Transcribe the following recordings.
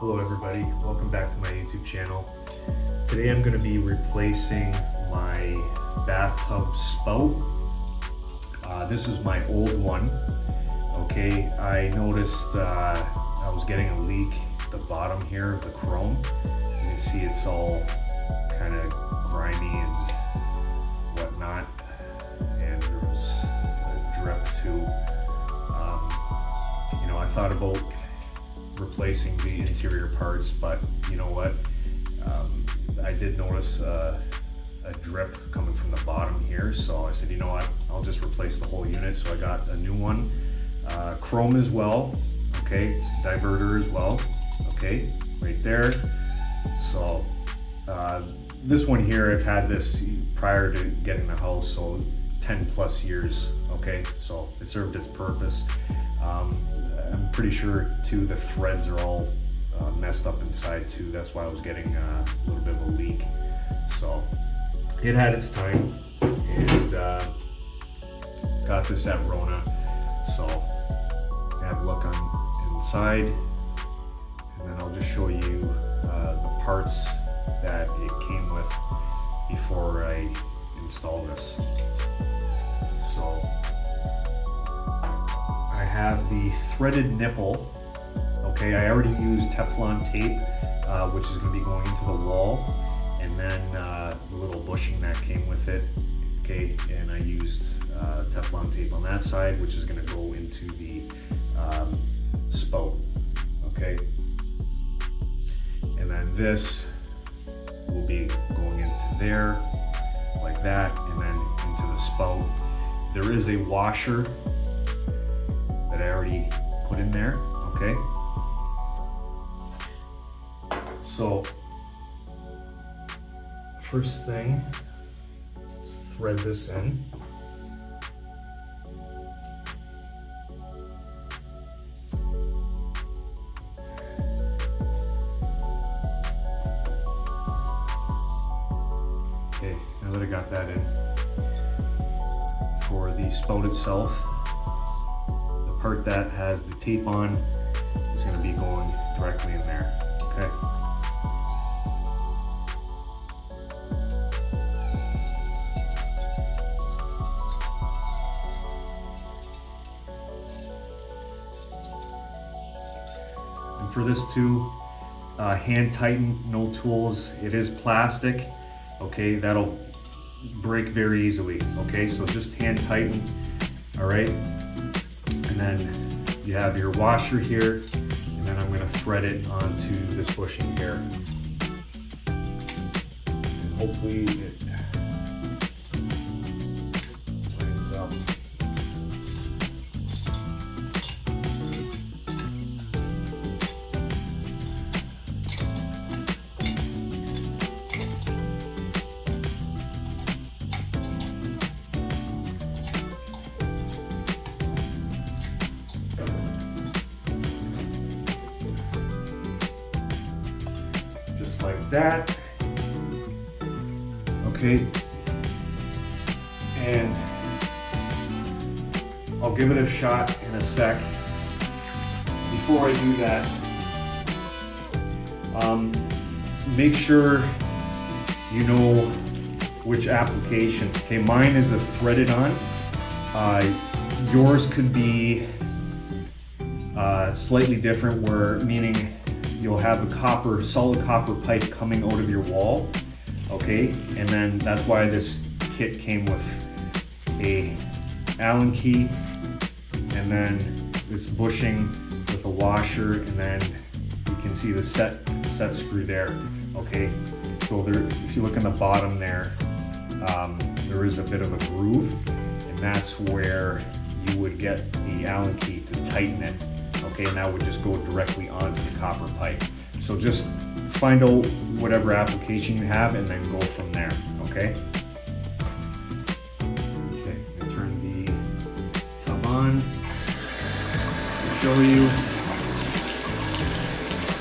Hello everybody, welcome back to my YouTube channel. Today I'm going to be replacing my bathtub spout. This is my old one. Okay, I noticed I was getting a leak at the bottom here of the chrome. You can see it's all kind of grimy and whatnot, and there was a drip too. I thought about replacing the interior parts, but you know what, I did notice a drip coming from the bottom here, so I said, you know what, I'll just replace the whole unit. So I got a new one, chrome as well. Okay, it's a diverter as well. Okay, right there. So this one here, I've had this prior to getting the house, so 10 plus years. Okay, so it served its purpose. I'm pretty sure too the threads are all messed up inside too. That's why I was getting a little bit of a leak. So it had its time, and got this at Rona. So have a look on inside, and then I'll just show you the parts that it came with before I install this. So I have the threaded nipple. Okay, I already used Teflon tape, which is going to be going into the wall, and then the little bushing that came with it. Okay, and I used Teflon tape on that side, which is going to go into the spout. Okay, and then this will be going into there like that, and then into the spout. There is a washer that I already put in there. Okay, so first thing, let's thread this in. Okay, now that I got that in, for the spout itself, the part that has the tape on is going to be going directly in there. Okay. And for this too, hand tighten, no tools. It is plastic. Okay, that'll break very easily. Okay, so just hand tighten. All right, and then you have your washer here, and then I'm going to thread it onto this bushing here, and hopefully it lines up. Just like that. Okay, and I'll give it a shot in a sec. Before I do that, make sure you know which application. Okay, mine is a threaded on. Yours could be slightly different, where meaning you'll have a solid copper pipe coming out of your wall. Okay, and then that's why this kit came with a Allen key, and then this bushing with a washer, and then you can see the set screw there. Okay, so there, if you look in the bottom there, there is a bit of a groove, and that's where you would get the Allen key to tighten it. Okay, and that would just go directly onto the copper pipe. So just find out whatever application you have, and then go from there. Okay. Okay, I'm gonna turn the tub on to show you.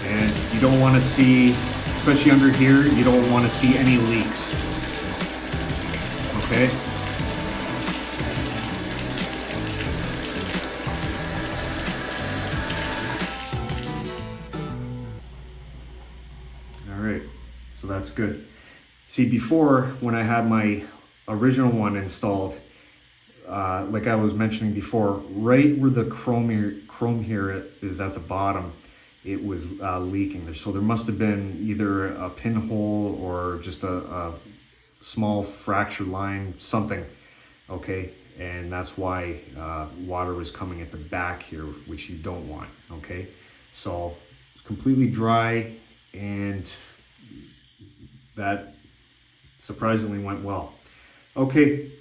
And you don't want to see, especially under here, you don't want to see any leaks. Okay. So that's good. See, before, when I had my original one installed, like I was mentioning before, right where the chrome here is at the bottom, it was leaking there. So there must have been either a pinhole or just a small fracture line, something, okay? And that's why water was coming at the back here, which you don't want, okay? So completely dry, and that surprisingly went well. Okay,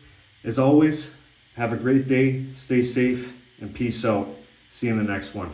as always, have a great day, stay safe, and peace out. See you in the next one.